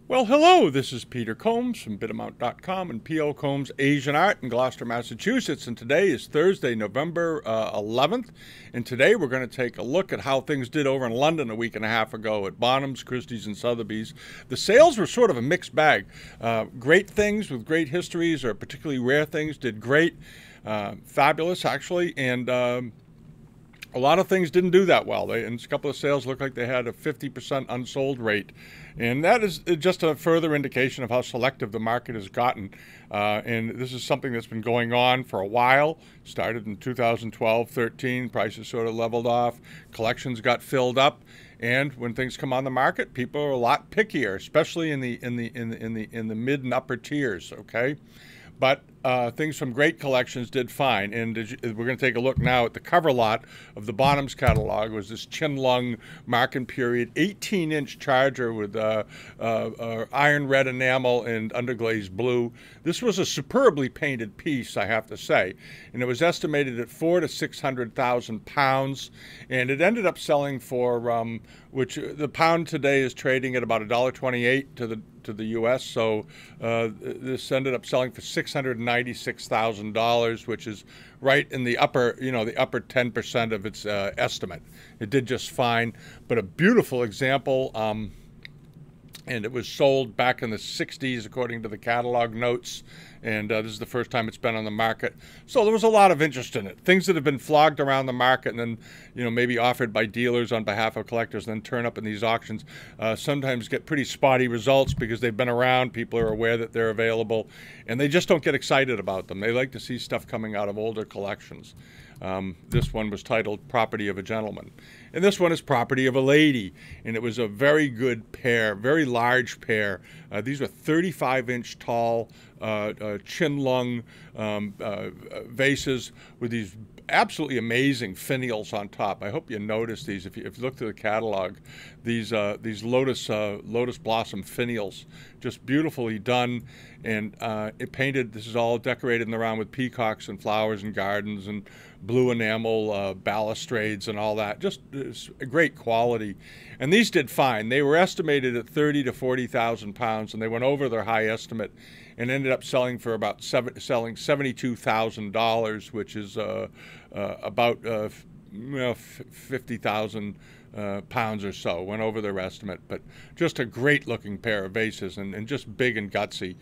Well, hello, this is Peter Combs from Bitamount.com and P.O. Combs Asian Art in Gloucester, Massachusetts. And today is Thursday, November 11th. And today we're going to take a look at how things did over in London a week and a half ago at Bonhams, Christie's, and Sotheby's. The sales were sort of a mixed bag. Great things with great histories or particularly rare things did great. Fabulous, actually. And a lot of things didn't do that well. And a couple of sales looked like they had a 50% unsold rate. And that is just a further indication of how selective the market has gotten. And this is something that's been going on for a while. Started in 2012-13, prices sort of leveled off, collections got filled up, and when things come on the market, people are a lot pickier, especially in the mid and upper tiers. Okay. But things from great collections did fine. And we're going to take a look now at the cover lot of the Bonhams catalog. It was this Qianlong Marken period 18-inch charger with iron red enamel and underglazed blue. This was a superbly painted piece, I have to say. And it was estimated at £400,000 to £600,000. And it ended up selling for, which the pound today is trading at about $1.28 to the U.S. So this ended up selling for $696,000, which is right in the upper, the upper 10% of its estimate. It did just fine, but a beautiful example. And it was sold back in the 60s, according to the catalog notes. And this is the first time it's been on the market. So there was a lot of interest in it. Things that have been flogged around the market and then, maybe offered by dealers on behalf of collectors and then turn up in these auctions sometimes get pretty spotty results because they've been around, people are aware that they're available, and they just don't get excited about them. They like to see stuff coming out of older collections. This one was titled Property of a Gentleman. And this one is Property of a Lady. And it was a very good pair, very large pair. These were 35-inch tall Qianlong vases with these absolutely amazing finials on top. I hope you notice these. If you look through the catalog, these lotus blossom finials, just beautifully done, and it painted. This is all decorated in the round with peacocks and flowers and gardens and blue enamel balustrades and all that. Just a great quality. And these did fine. They were estimated at £30,000 to £40,000, and they went over their high estimate and ended up selling for about $72,000, which is about 50,000 pounds or so. Went over their estimate, but just a great looking pair of vases and just big and gutsy.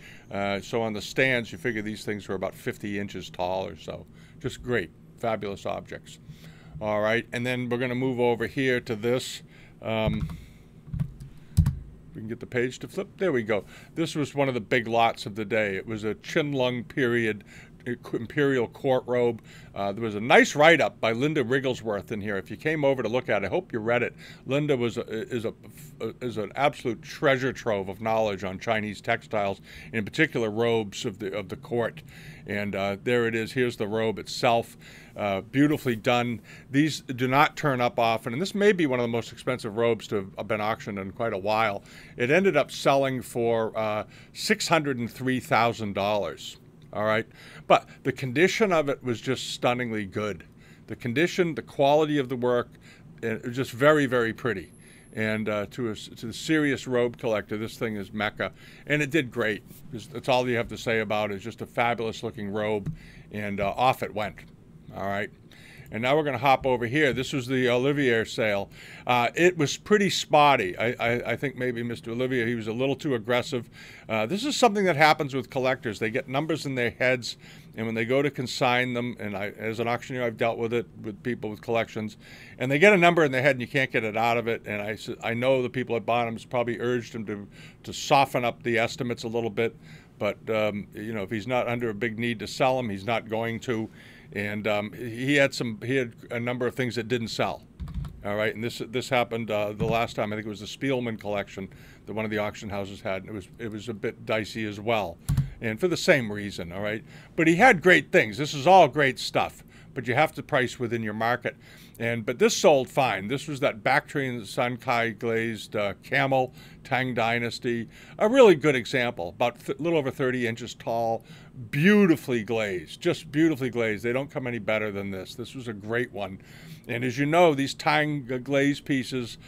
So on the stands, you figure these things were about 50 inches tall or so. Just great, fabulous objects. All right, and then we're going to move over here to this. We can get the page to flip. There we go. This was one of the big lots of the day. It was a Qianlong period Imperial Court Robe. There was a nice write-up by Linda Wrigglesworth in here. If you came over to look at it, I hope you read it. Linda is an absolute treasure trove of knowledge on Chinese textiles, in particular robes of the court. And there it is. Here's the robe itself. Beautifully done. These do not turn up often, and this may be one of the most expensive robes to have been auctioned in quite a while. It ended up selling for $603,000. All right, but the condition of it was just stunningly good. The condition, the quality of the work, it was just very, very pretty. And to the serious robe collector, this thing is Mecca, and it did great. That's all you have to say about it. It's just a fabulous looking robe, and off it went. All right. And now we're going to hop over here. This was the Oliviere Sale. It was pretty spotty. I think maybe Mr. Oliviere, he was a little too aggressive. This is something that happens with collectors. They get numbers in their heads, and when they go to consign them, and as an auctioneer, I've dealt with it with people with collections, and they get a number in their head and you can't get it out of it. And I know the people at Bonhams probably urged him to soften up the estimates a little bit, but if he's not under a big need to sell them, he's not going to. And he had a number of things that didn't sell. All right, and this happened the last time. I think it was the Spielman collection that one of the auction houses had. And it was a bit dicey as well, and for the same reason. All right, but he had great things. This is all great stuff, but you have to price within your market. But this sold fine. This was that Bactrian Sunkai glazed camel, Tang Dynasty. A really good example, about a little over 30 inches tall, beautifully glazed, just beautifully glazed. They don't come any better than this. This was a great one. And as you know, these Tang glazed pieces,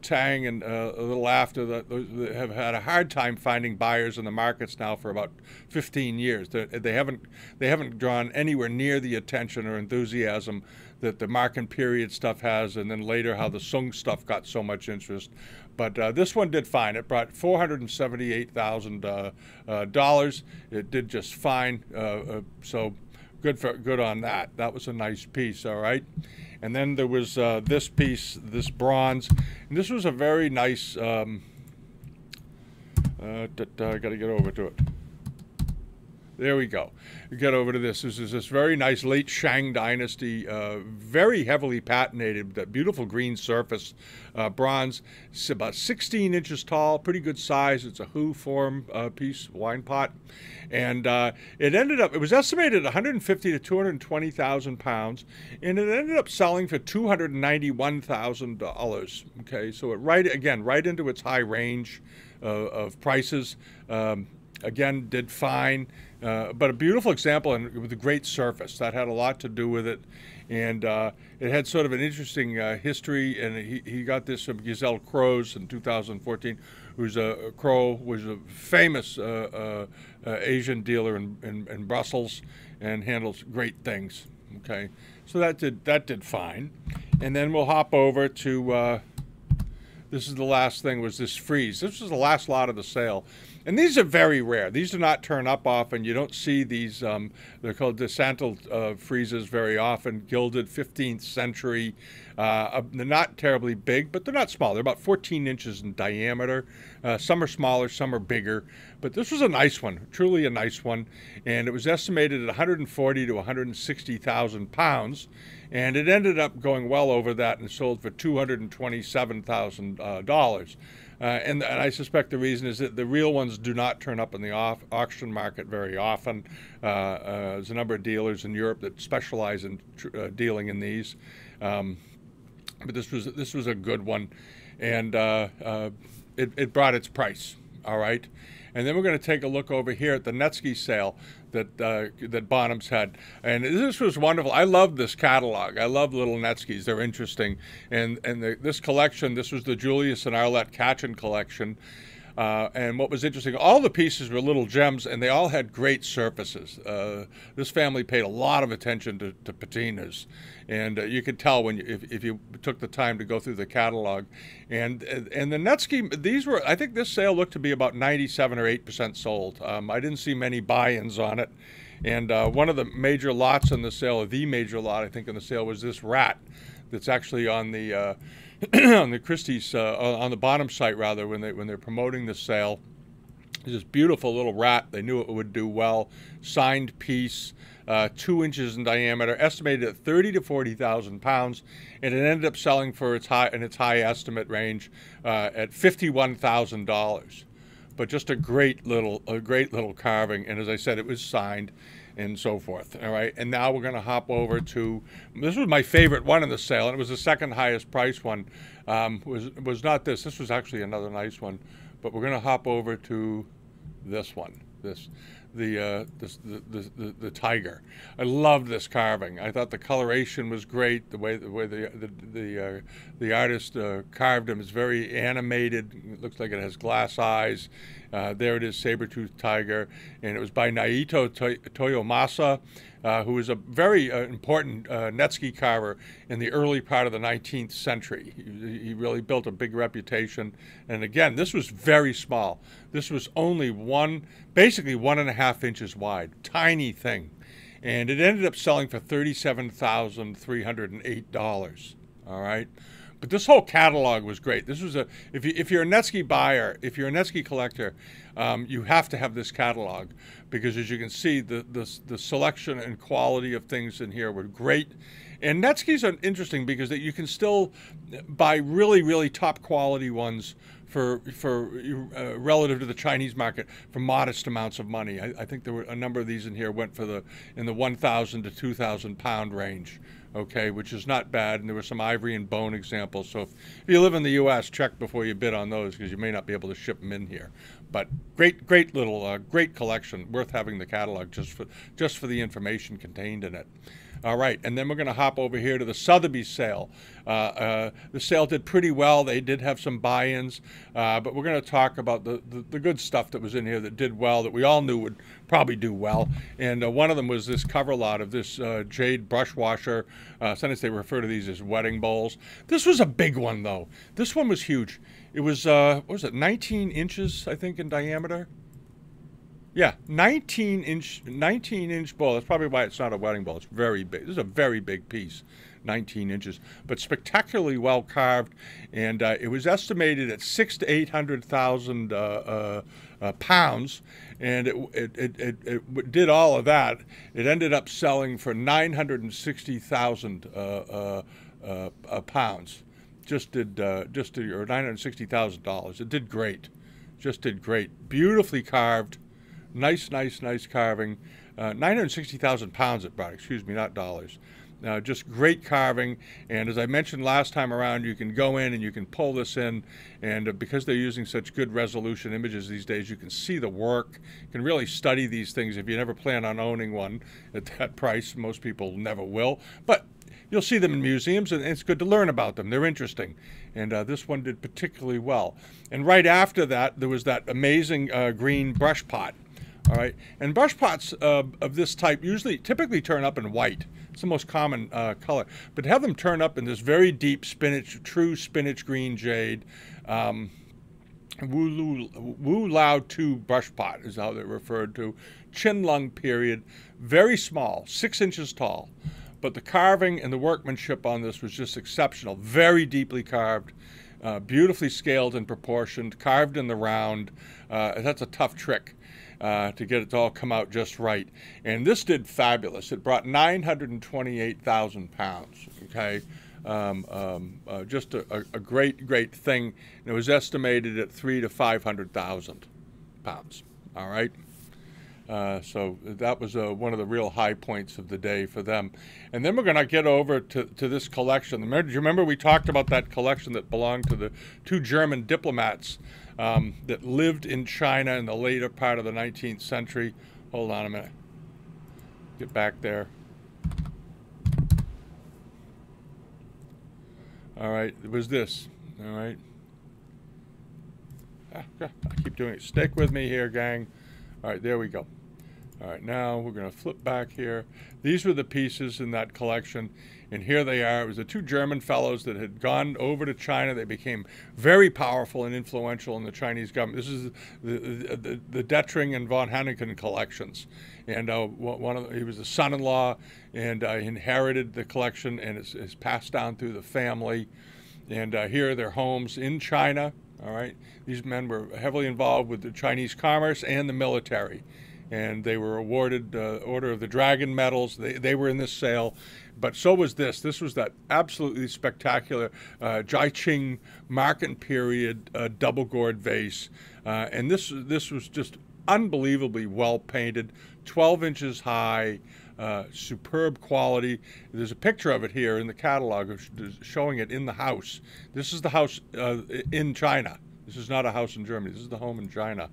Tang and a little after, have had a hard time finding buyers in the markets now for about 15 years. They haven't drawn anywhere near the attention or enthusiasm that the Marken period stuff has, and then later how the Sung stuff got so much interest. But this one did fine. It brought $478,000. It did just fine. So good on that. That was a nice piece, all right? And then there was this piece, this bronze. And this was a very nice, I got to get over to it. There we go. We get over to this. This is this very nice late Shang Dynasty, very heavily patinated, that beautiful green surface bronze. It's about 16 inches tall, pretty good size. It's a Hu form piece, wine pot. And it was estimated at 150 to 220,000 pounds, and it ended up selling for $291,000. Okay, so right into its high range of prices. Again, did fine, but a beautiful example and with a great surface. That had a lot to do with it. And it had sort of an interesting history, and he got this from Giselle Crows in 2014, who's a famous Asian dealer in Brussels and handles great things. Okay, so that did fine. And then we'll hop over to, this is the last thing, was this frieze. This was the last lot of the sale. And these are very rare. These do not turn up often. You don't see these, they're called desantled friezes very often, gilded 15th century. They're not terribly big, but they're not small. They're about 14 inches in diameter. Some are smaller, some are bigger. But this was a nice one, truly a nice one. And it was estimated at 140 to 160,000 pounds. And it ended up going well over that and sold for $227,000. And I suspect the reason is that the real ones do not turn up in the auction market very often. There's a number of dealers in Europe that specialize in dealing in these. But this was a good one, and it brought its price. All right. And then we're going to take a look over here at the Netsukes sale that Bonhams had. And this was wonderful. I love this catalog. I love little Netsukes. They're interesting. And this collection, this was the Julius and Arlette Katchen collection. And what was interesting, all the pieces were little gems, and they all had great surfaces. This family paid a lot of attention to patinas, and you could tell when if you took the time to go through the catalog. And the Netsukes, these were, I think this sale looked to be about 97 or 8% sold. I didn't see many buy-ins on it. And one of the major lots in the sale, or the major lot I think in the sale, was this rat that's actually on the on the Christie's on the Bonhams site rather when they're promoting the sale. This beautiful little rat. They knew it would do well. Signed piece, 2 inches in diameter, estimated at 30 to 40,000 pounds, and it ended up selling for its high estimate range at $51,000. But just a great little carving, and as I said, it was signed and so forth. All right, and now we're going to hop over to, this was my favorite one in the sale, and it was the second highest price one. Was not this. This was actually another nice one, but we're going to hop over to this one. The tiger. I loved this carving. I thought the coloration was great. The way the artist carved him is very animated. It looks like it has glass eyes. There it is, saber-toothed tiger, and it was by Naito Toyomasa, who was a very important Netsukes carver in the early part of the 19th century. He really built a big reputation. And again, this was very small. This was only basically 1.5 inches wide, tiny thing. And it ended up selling for $37,308. All right. But this whole catalog was great. This was if you're a Netsukes buyer, if you're a Netsukes collector, you have to have this catalog, because as you can see, the selection and quality of things in here were great. And Netsukes are interesting because you can still buy really, really top quality ones relative to the Chinese market for modest amounts of money. I think there were a number of these in here went in the 1,000 to 2,000 pound range. Okay, which is not bad, and there were some ivory and bone examples. So if you live in the U.S., check before you bid on those because you may not be able to ship them in here. But great little great collection, worth having the catalog just for the information contained in it. All right, and then we're going to hop over here to the Sotheby sale. The sale did pretty well. They did have some buy-ins, but we're going to talk about the good stuff that was in here that did well, that we all knew would probably do well. And one of them was this cover lot of this jade brush washer. Sometimes they refer to these as wedding bowls. This was a big one, though. This one was huge. It was, what was it, 19 inches, I think, in diameter? Yeah, 19-inch bowl. That's probably why it's not a wedding bowl. It's very big. This is a very big piece, 19 inches, but spectacularly well carved. And it was estimated at 600,000 to 800,000 pounds. And it did all of that. It ended up selling for 960,000 pounds. Or $960,000. It did great. Just did great. Beautifully carved. Nice carving. 960,000 pounds it brought, excuse me, not dollars. Just great carving, and as I mentioned last time around, you can go in and you can pull this in, and because they're using such good resolution images these days, you can see the work. You can really study these things if you never plan on owning one at that price. Most people never will, but you'll see them in museums, and it's good to learn about them. They're interesting, and this one did particularly well. And right after that, there was that amazing green brush pot. All right, and brush pots of this type typically turn up in white. It's the most common color, but to have them turn up in this very deep true spinach green jade, Wu Lao 2 brush pot is how they're referred to. Qianlong period, very small, 6 inches tall, but the carving and the workmanship on this was just exceptional. Very deeply carved, beautifully scaled and proportioned, carved in the round. That's a tough trick. To get it to all come out just right. And this did fabulous. It brought 928,000 pounds, okay? Just a great thing. And it was estimated at 300,000 to 500,000 pounds, all right? So that was one of the real high points of the day for them. And then we're going to get over to this collection. Do you remember we talked about that collection that belonged to the 2 German diplomats that lived in China in the later part of the 19th century? Hold on a minute. Get back there. All right, it was this. All right. I keep doing it. Stick with me here, gang. All right, there we go. All right, now we're going to flip back here. These were the pieces in that collection, and here they are. It was the 2 German fellows that had gone over to China. They became very powerful and influential in the Chinese government. This is the Detring and von Hanneken collections. And he was the son-in-law, and inherited the collection, and it's passed down through the family. And here are their homes in China. All right, these men were heavily involved with the Chinese commerce and the military, and they were awarded Order of the Dragon medals. They were in this sale, but so was this. This was that absolutely spectacular Jiqing market period double gourd vase, and this was just unbelievably well painted, 12 inches high. Superb quality. There's a picture of it here in the catalog showing it in the house. This is the house in China. This is not a house in Germany. This is the home in China.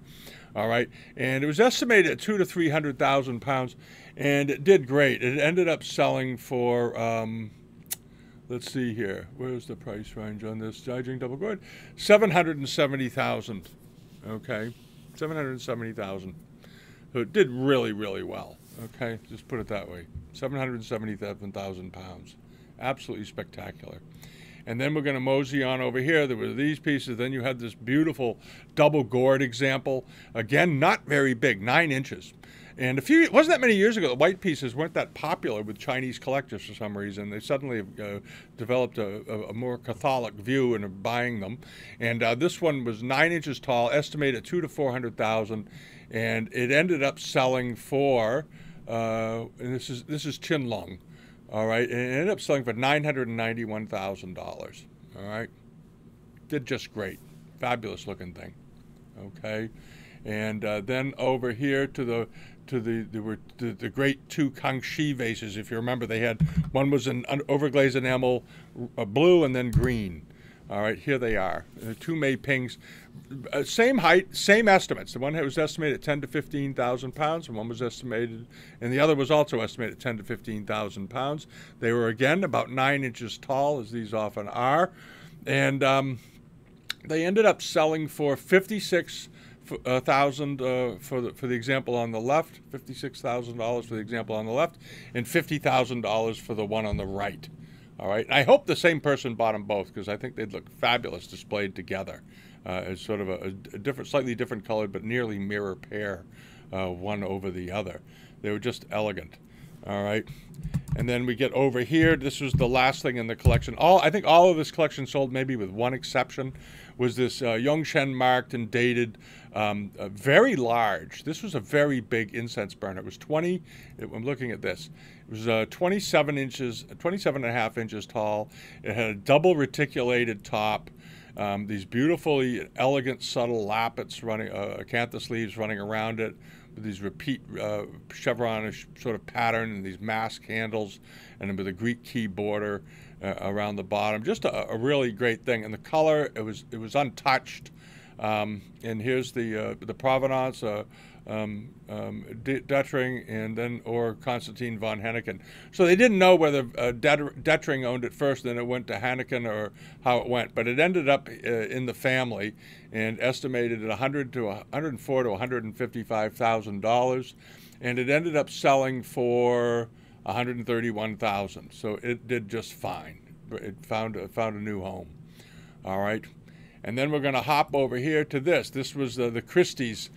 All right, and it was estimated at 200,000 to 300,000 pounds, and it did great. It ended up selling for, let's see here. Where's the price range on this Jiqing double gourd? 770,000. Okay, 770,000. So it did really well. Okay, just put it that way. 777,000 pounds. Absolutely spectacular. And then we're going to mosey on over here. There were these pieces. Then you had this beautiful double gourd example. Again, not very big, 9 inches. And it wasn't that many years ago, the white pieces weren't that popular with Chinese collectors for some reason. They suddenly developed a more Catholic view and of buying them. And this one was 9 inches tall, estimated at 200,000 to 400,000. And it ended up selling for, and this is Qianlong, all right, and it ended up selling for $991,000, all right. Did just great. Fabulous looking thing. Okay, and then over here to the great two Kangxi vases. If you remember, they had one was an overglazed enamel, blue, and then green. All right, here they are. The two Mei Pings, same height, same estimates. The one was estimated at 10 to 15,000 pounds, and one was estimated, and the other was also estimated at 10 to 15,000 pounds. They were again about 9 inches tall, as these often are, and they ended up selling for 56,000 for the example on the left, $56,000 for the example on the left, and $50,000 for the one on the right. All right. I hope the same person bought them both, because I think they'd look fabulous displayed together as sort of a different, slightly different colored, but nearly mirror pair, one over the other. They were just elegant. All right. And then we get over here. This was the last thing in the collection. I think all of this collection sold, maybe with one exception, was this Yongshen marked and dated, very large. This was a very big incense burner. It was I'm looking at this. It was 27 inches, 27 and a half inches tall. It had a double reticulated top. These beautifully elegant, subtle lappets running, acanthus leaves running around it, with these repeat chevronish sort of pattern and these mask handles, and with a Greek key border around the bottom. Just a really great thing. And the color, it was untouched. And here's the Provenance Dettering, and then or Constantine von Henneken. So they didn't know whether Dettering owned it first, then it went to Henneken, or how it went. But it ended up in the family, and estimated at $104,000 to $155,000, and it ended up selling for $131,000. So it did just fine. It found a new home. All right. And then we're going to hop over here to this. This was the Christie's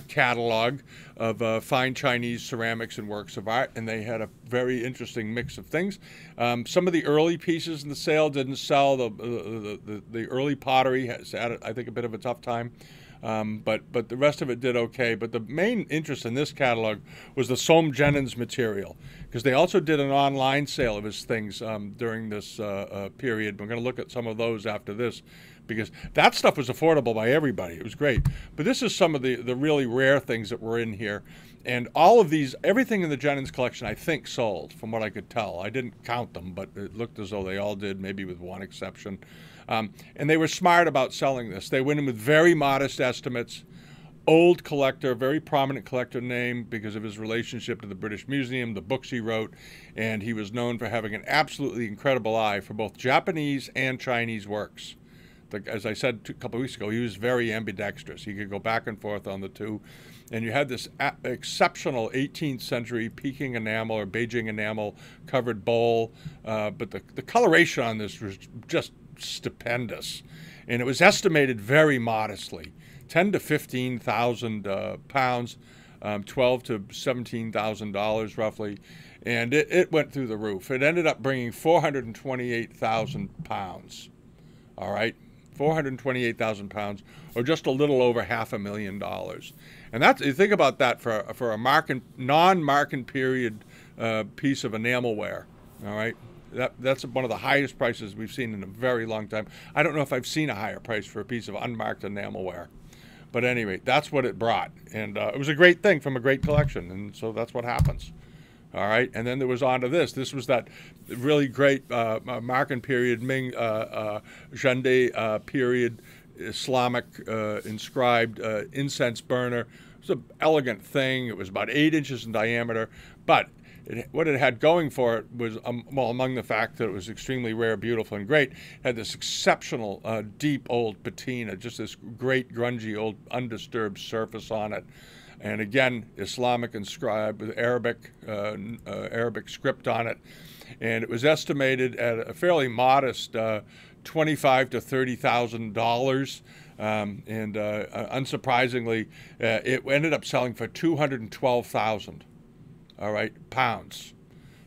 catalog of fine Chinese ceramics and works of art, and they had a very interesting mix of things. Some of the early pieces in the sale didn't sell. The early pottery had, I think, a bit of a tough time. But the rest of it did okay. But the main interest in this catalog was the Soame Jenyns material, because they also did an online sale of his things during this period. We're going to look at some of those after this, because that stuff was affordable by everybody. It was great. But this is some of the really rare things that were in here. And all of these, everything in the Jenyns collection, I think, sold, from what I could tell. I didn't count them, but it looked as though they all did, maybe with one exception. And they were smart about selling this. They went in with very modest estimates. Old collector, very prominent collector name because of his relationship to the British Museum, the books he wrote, and he was known for having an absolutely incredible eye for both Japanese and Chinese works. As I said a couple of weeks ago, he was very ambidextrous. He could go back and forth on the two. And you had this exceptional 18th century Peking enamel or Beijing enamel covered bowl. But the coloration on this was just stupendous. And it was estimated very modestly, 10 to 15,000 pounds, $12 to $17,000 roughly. And it went through the roof. It ended up bringing 428,000 pounds. All right. 428,000 pounds, or just a little over $500,000. And that's, you think about that for a non-Marken period piece of enamelware. All right, that's one of the highest prices we've seen in a very long time. I don't know if I've seen a higher price for a piece of unmarked enamelware. But anyway, that's what it brought, and it was a great thing from a great collection, and so that's what happens. All right, and then there was onto this. This was that really great Marken period, Ming Zhende period, Islamic inscribed incense burner. It was an elegant thing. It was about 8 inches in diameter, but what it had going for it was, well, among the fact that it was extremely rare, beautiful, and great, it had this exceptional deep old patina, just this great grungy old undisturbed surface on it. And again, Islamic inscribed with Arabic script on it. And it was estimated at a fairly modest $25,000 to $30,000. And unsurprisingly, it ended up selling for $212,000, all right, pounds.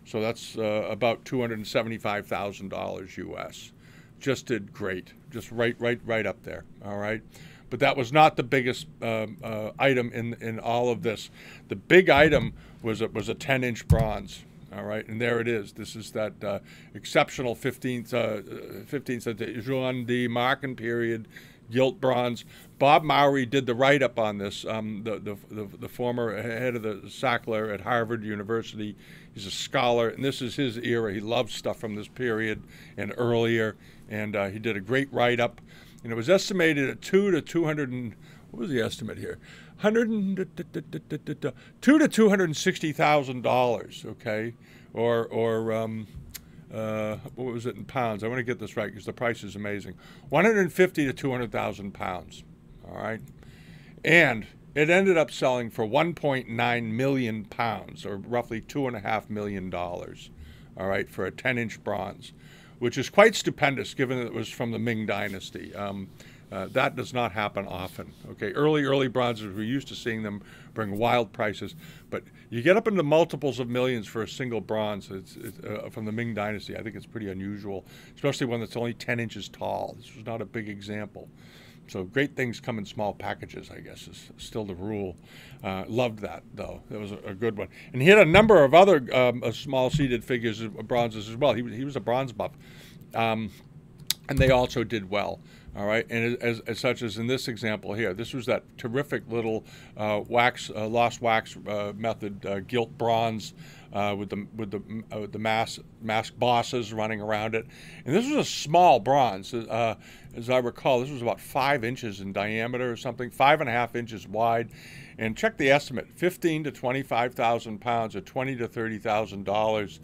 So that's about $275,000 US. Just did great, just right up there, all right. But that was not the biggest item in all of this. The big item was a 10-inch bronze. All right, and there it is. This is that exceptional 15th century Juan de Marken period gilt bronze. Bob Mowry did the write-up on this, the former head of the Sackler at Harvard University. He's a scholar, and this is his era. He loves stuff from this period and earlier, and he did a great write-up. And it was estimated at what was the estimate here? $200 to $260,000, okay? Or what was it in pounds? I want to get this right because the price is amazing. 150 to 200,000 pounds, all right? And it ended up selling for 1.9 million pounds, or roughly $2.5 million, all right, for a 10-inch bronze, which is quite stupendous given that it was from the Ming Dynasty. That does not happen often. Okay, early bronzes, we're used to seeing them bring wild prices, but you get up into multiples of millions for a single bronze. It's from the Ming Dynasty. I think it's pretty unusual, especially one that's only 10 inches tall. This was not a big example. So great things come in small packages, I guess, is still the rule. Loved that, though. That was a good one. And he had a number of other small seated figures, bronzes as well. He was a bronze buff. And they also did well. All right, and as such as in this example here, this was that terrific little lost wax method gilt bronze with the masked bosses running around it, and this was a small bronze. As I recall, this was about 5 inches in diameter or something, 5.5 inches wide, and check the estimate: 15 to 25,000 pounds, or $20 to $30,000.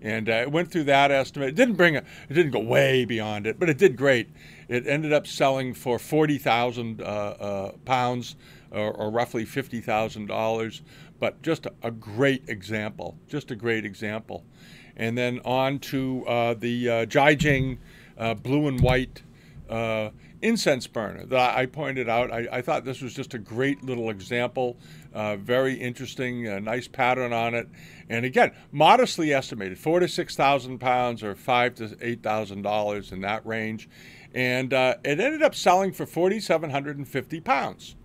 And it went through that estimate. It didn't go way beyond it, but it did great. It ended up selling for 40,000 pounds, or roughly $50,000. But just a great example. Just a great example. And then on to the Jiajing blue and white incense burner that I pointed out. I thought this was just a great little example. Very interesting, nice pattern on it. And again, modestly estimated, 4,000 to 6,000 pounds, or $5,000 to $8,000 in that range. And it ended up selling for 4,750 pounds.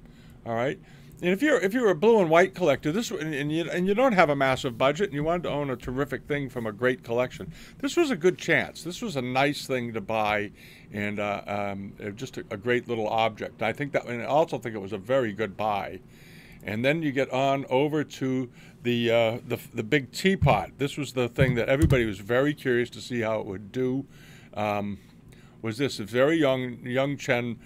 All right. And if you're a blue and white collector, and you don't have a massive budget and you wanted to own a terrific thing from a great collection, this was a good chance. This was a nice thing to buy, and just a great little object. I also think it was a very good buy. And then you get on over to the big teapot. This was the thing that everybody was very curious to see how it would do. Was this a very young Chen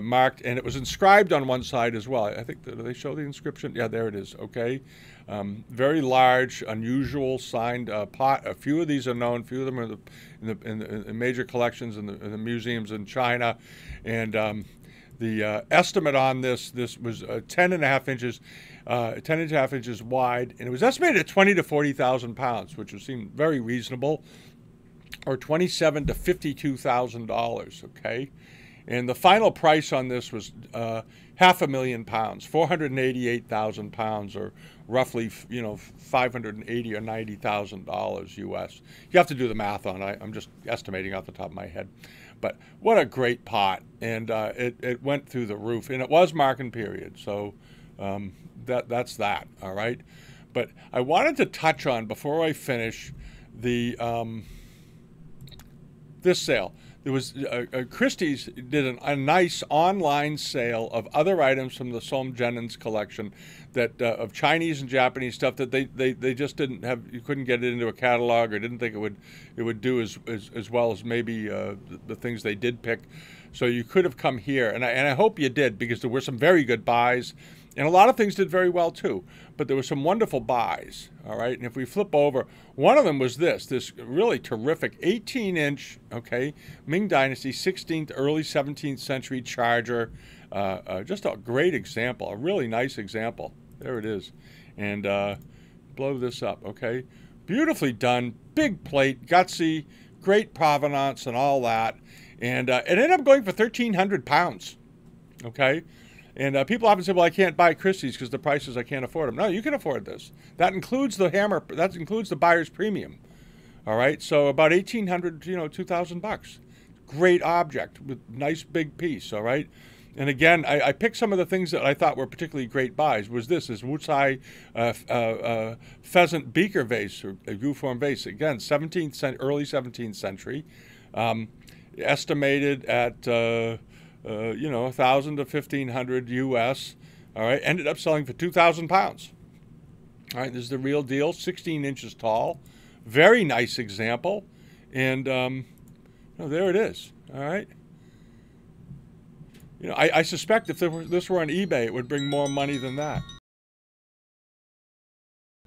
marked, and it was inscribed on one side as well. I think, do they show the inscription? Yeah, there it is. Okay, very large, unusual signed pot. A few of these are known. A few of them are in the major collections in the museums in China, and the estimate on this was 10.5 inches. 10.5 inches wide, and it was estimated at 20 to 40,000 pounds, which would seem very reasonable, or $27,000 to $52,000. Okay, and the final price on this was 500,000 pounds, 488,000 pounds, or roughly $580,000 or $90,000 US. You have to do the math on it. I'm just estimating off the top of my head. But what a great pot, and it went through the roof, and it was marking period, so that's that, all right? But I wanted to touch on, before I finish, the this sale. There was Christie's did a nice online sale of other items from the Soame Jenyns collection, that of Chinese and Japanese stuff that they just didn't have. You couldn't get it into a catalog, or didn't think it would do as well as maybe the things they did pick. So you could have come here, and I hope you did, because there were some very good buys. And a lot of things did very well, too. But there were some wonderful buys, all right? And if we flip over, one of them was this really terrific 18-inch, okay, Ming Dynasty, 16th, early 17th century charger. Just a great example, a really nice example. There it is. And blow this up, okay? Beautifully done, big plate, gutsy, great provenance and all that. And it ended up going for 1,300 pounds, okay? And people often say, well, I can't buy Christie's because the prices, I can't afford them. No, you can afford this. That includes the hammer. That includes the buyer's premium. All right, so about $1,800, $2,000. Great object with nice big piece. All right, and again, I picked some of the things that I thought were particularly great buys. This Wucai Pheasant Beaker vase, or a U-form vase. Again, early 17th century, estimated at you know, 1,000 to 1,500 US. All right, ended up selling for 2,000 pounds. All right, this is the real deal, 16 inches tall. Very nice example. And there it is. All right. You know, I suspect if this were on eBay, it would bring more money than that.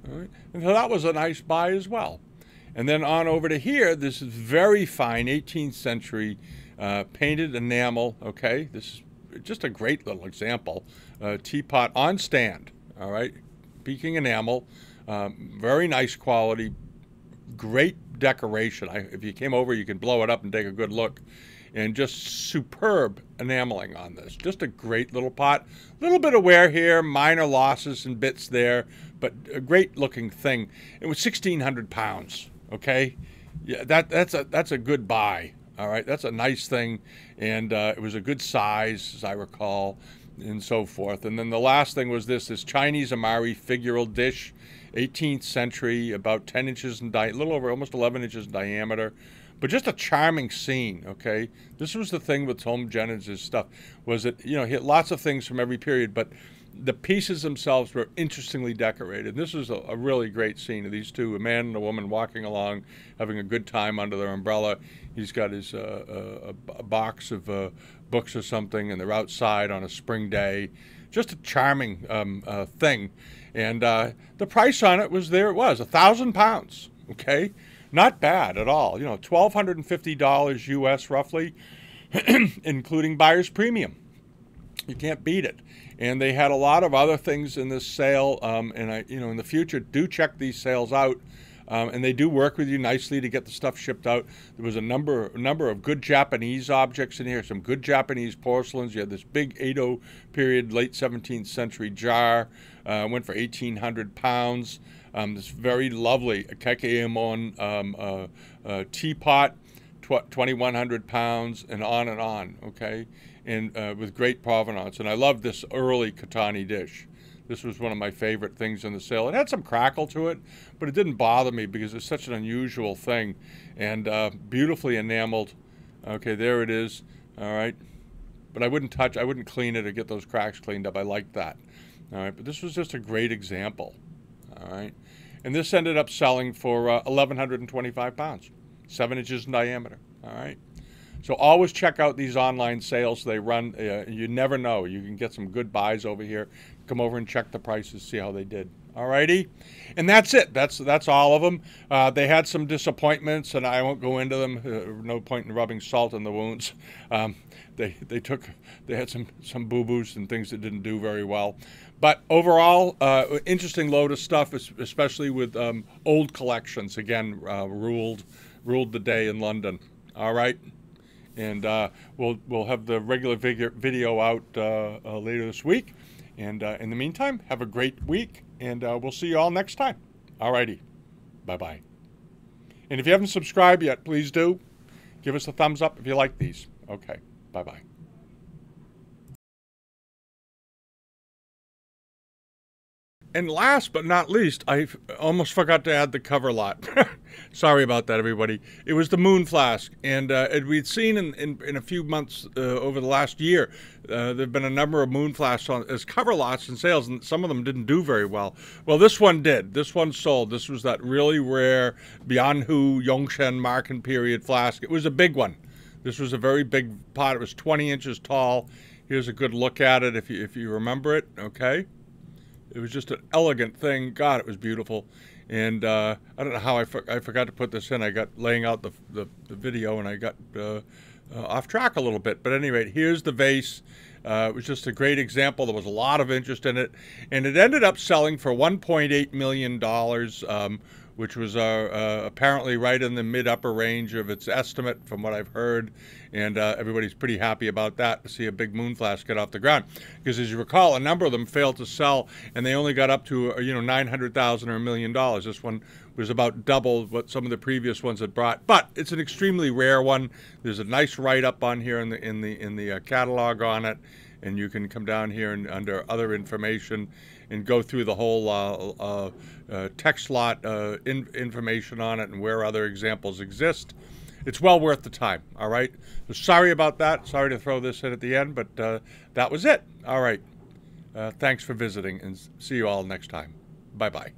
All right. And so that was a nice buy as well. And then on over to here, this is very fine 18th century painted enamel. Okay, this is just a great little example. Teapot on stand. All right, peaking enamel, very nice quality, great decoration. If you came over, you can blow it up and take a good look. And just superb enameling on this. Just a great little pot. A little bit of wear here, minor losses and bits there, but a great looking thing. It was 1,600 pounds, okay? Yeah, that's a good buy, all right? That's a nice thing, and it was a good size, as I recall, and so forth. And then the last thing was this Chinese Amari figural dish, 18th century, about 10 inches in diameter, a little over, almost 11 inches in diameter. But just a charming scene, okay? This was the thing with Soame Jenyns' stuff, was that, you know, he had lots of things from every period, but the pieces themselves were interestingly decorated. This was a really great scene of these two, a man and a woman walking along, having a good time under their umbrella. He's got his a box of books or something, and they're outside on a spring day. Just a charming thing. And the price on it was, there it was, 1,000 pounds, okay? Not bad at all. You know, $1,250 US roughly, including buyer's premium. You can't beat it. And they had a lot of other things in this sale. And you know, in the future, do check these sales out. And they do work with you nicely to get the stuff shipped out. There was a number of good Japanese objects in here, some good Japanese porcelains. You had this big Edo period, late 17th century jar, went for 1,800 pounds. This very lovely Kekeimon teapot, 2,100 pounds, and on, okay? And with great provenance. And I love this early Katani dish. This was one of my favorite things in the sale. It had some crackle to it, but it didn't bother me because it's such an unusual thing. And beautifully enameled. Okay, there it is. All right. But I wouldn't clean it or get those cracks cleaned up. I like that. All right, but this was just a great example. All right. And this ended up selling for 1,125 pounds, 7 inches in diameter. All right. So always check out these online sales they run. You never know. You can get some good buys over here. Come over and check the prices, see how they did. All righty. And that's it. That's all of them. They had some disappointments, and I won't go into them. No point in rubbing salt in the wounds. They had some boo-boos and things that didn't do very well. But overall, interesting load of stuff, especially with old collections. Again, ruled the day in London. All right. And we'll have the regular video out later this week. And in the meantime, have a great week, and we'll see you all next time. All righty. Bye-bye. And if you haven't subscribed yet, please do. Give us a thumbs up if you like these. Okay. Bye-bye. And last but not least, I almost forgot to add the cover lot. Sorry about that, everybody. It was the Moon Flask, and we'd seen in a few months over the last year, there have been a number of Moon Flasks as cover lots and sales, and some of them didn't do very well. Well, this one did. This one sold. This was that really rare Bianhu Yongshen Marken period flask. It was a big one. This was a very big pot. It was 20 inches tall. Here's a good look at it if you remember it, okay? It was just an elegant thing. God, it was beautiful. And I don't know how I forgot to put this in. I got laying out the video, and I got off track a little bit. But at any rate, here's the vase. It was just a great example. There was a lot of interest in it. And it ended up selling for $1.8 million, which was apparently right in the mid-upper range of its estimate from what I've heard. And everybody's pretty happy about that, to see a big Moon Flask get off the ground. Because as you recall, a number of them failed to sell, and they only got up to $900,000 or $1 million. This one was about double what some of the previous ones had brought. But it's an extremely rare one. There's a nice write-up on here in the catalog on it. And you can come down here and under other information and go through the whole text lot information on it and where other examples exist. it's well worth the time, all right? So sorry about that. Sorry to throw this in at the end, but that was it. All right. Thanks for visiting, and see you all next time. Bye-bye.